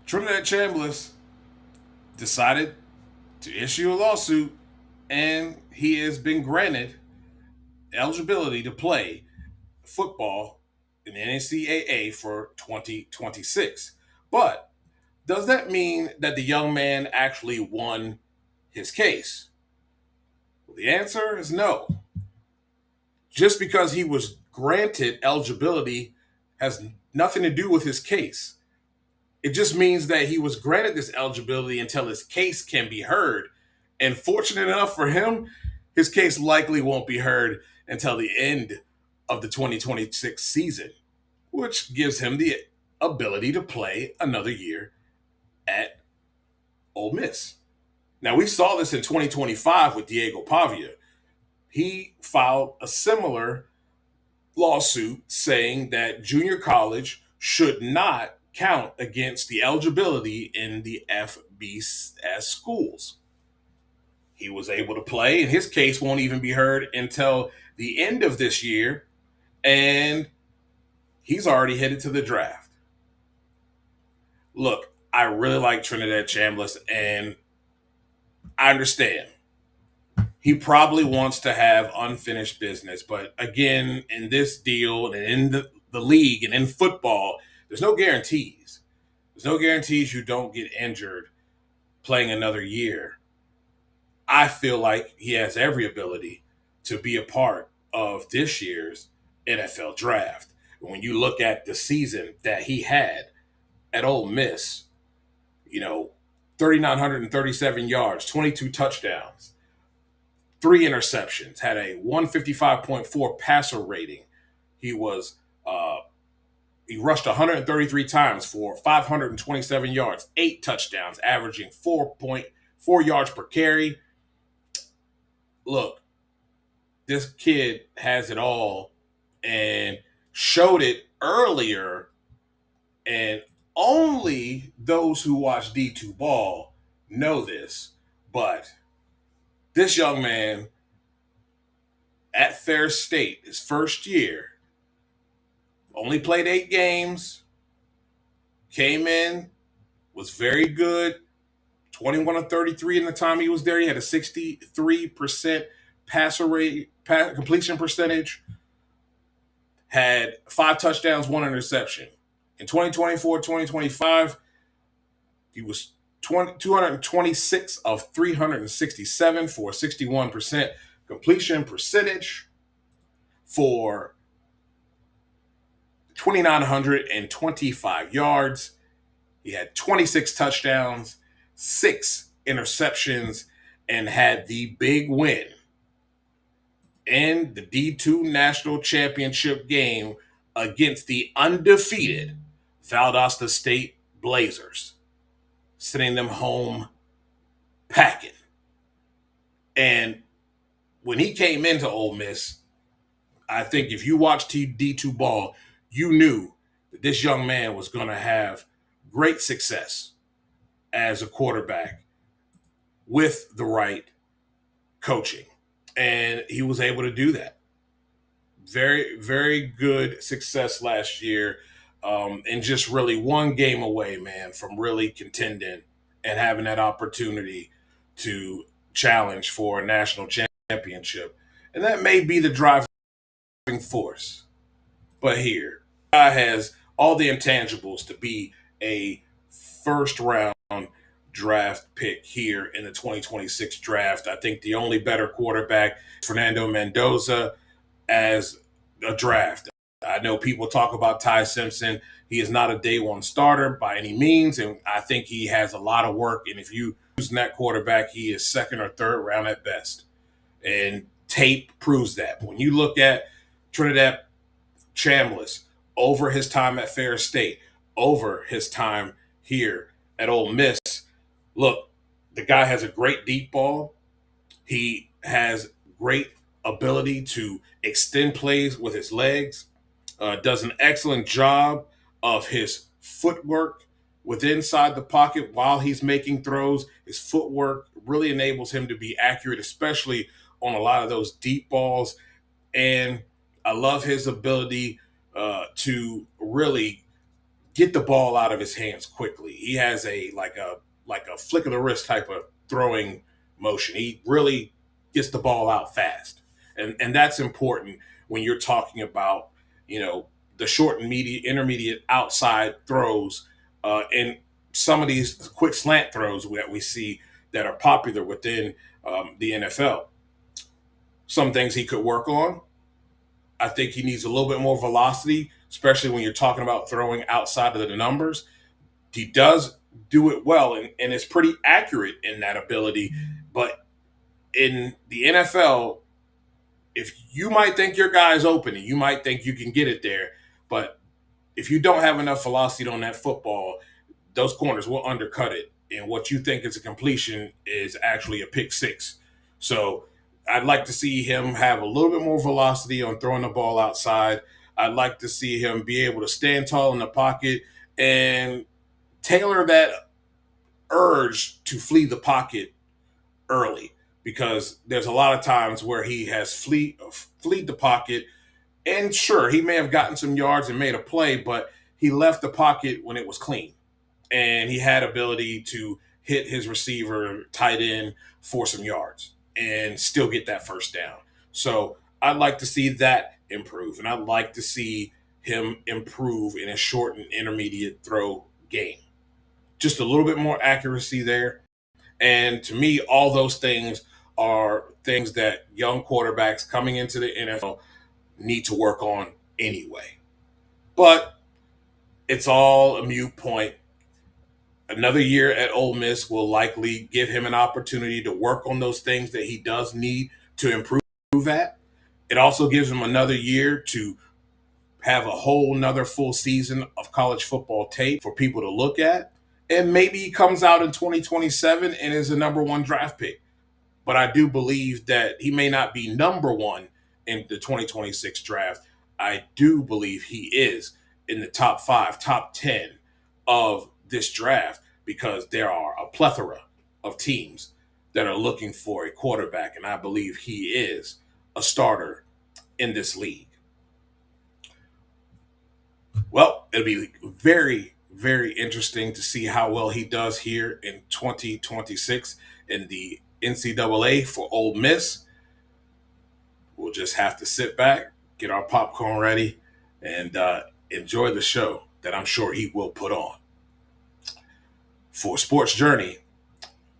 Trinidad Chambliss decided to issue a lawsuit, and he has been granted eligibility to play football in the NCAA for 2026. But does that mean that the young man actually won his case? Well, the answer is no. Just because he was granted eligibility has nothing to do with his case. It just means that he was granted this eligibility until his case can be heard. And fortunate enough for him, his case likely won't be heard until the end of the 2026 season, which gives him the ability to play another year at Ole Miss. Now, we saw this in 2025 with Diego Pavia. He filed a similar lawsuit saying that junior college should not count against the eligibility in the FBS schools. He was able to play, and his case won't even be heard until the end of this year, and he's already headed to the draft. Look, I really like Trinidad Chambliss, and I understand. He probably wants to have unfinished business, but again, in this deal and in the league and in football, there's no guarantees. There's no guarantees you don't get injured playing another year. I feel like he has every ability to be a part of this year's NFL draft. When you look at the season that he had at Ole Miss, you know, 3,937 yards, 22 touchdowns, three interceptions, had a 155.4 passer rating. He was he rushed 133 times for 527 yards, eight touchdowns, averaging 4.4 yards per carry. Look, this kid has it all and showed it earlier, and only those who watch D2 ball know this, but this young man at Fair State, his first year, only played 8 games, came in, was very good, 21 of 33 in the time he was there. He had a 63% passer rate, completion percentage, had 5 touchdowns, one interception. In 2024, 2025, he was 226 of 367 for 61% completion percentage for 2,925 yards. He had 26 touchdowns, 6 interceptions, and had the big win in the D2 National Championship game against the undefeated Valdosta State Blazers, sending them home packing. And when he came into Ole Miss, I think if you watched D2 ball, you knew that this young man was going to have great success as a quarterback with the right coaching. And he was able to do that. Very, very good success last year. And just really one game away, man, from really contending and having that opportunity to challenge for a national championship. And that may be the driving force. But here, guy has all the intangibles to be a first round draft pick here in the 2026 draft. I think the only better quarterback, Fernando Mendoza, as a draft. I know people talk about Ty Simpson. He is not a day one starter by any means, and I think he has a lot of work. And if you use that quarterback, he is second or third round at best. And tape proves that. When you look at Trinidad Chambliss over his time at Fair State, over his time here at Ole Miss, look, the guy has a great deep ball. He has great ability to extend plays with his legs, does an excellent job of his footwork with inside the pocket while he's making throws. His footwork really enables him to be accurate, especially on a lot of those deep balls. And I love his ability to really get the ball out of his hands quickly. He has a flick of the wrist type of throwing motion. He really gets the ball out fast, and that's important when you're talking about the short and intermediate outside throws, and some of these quick slant throws that we see that are popular within the NFL. Some things he could work on. I think he needs a little bit more velocity, especially when you're talking about throwing outside of the numbers. He does do it well, and is pretty accurate in that ability. But in the NFL, if you might think your guy's open and you might think you can get it there, but if you don't have enough velocity on that football, those corners will undercut it. And what you think is a completion is actually a pick six. So I'd like to see him have a little bit more velocity on throwing the ball outside. I'd like to see him be able to stand tall in the pocket and tailor that urge to flee the pocket early, because there's a lot of times where he has fleed the pocket, and sure, he may have gotten some yards and made a play, but he left the pocket when it was clean, and he had ability to hit his receiver tight end for some yards and still get that first down. So I'd like to see that improve, and I'd like to see him improve in a short and intermediate throw game. Just a little bit more accuracy there. And to me, all those things are things that young quarterbacks coming into the NFL need to work on anyway. But it's all a mute point. Another year at Ole Miss will likely give him an opportunity to work on those things that he does need to improve at. It also gives him another year to have a whole nother full season of college football tape for people to look at. And maybe he comes out in 2027 and is a number one draft pick. But I do believe that he may not be number one in the 2026 draft. I do believe he is in the top five, top 10 of this draft, because there are a plethora of teams that are looking for a quarterback. And I believe he is a starter in this league. Well, it'll be very, very interesting to see how well he does here in 2026 in the NCAA for Ole Miss. We'll just have to sit back, get our popcorn ready, and enjoy the show that I'm sure he will put on. For Sports Journey,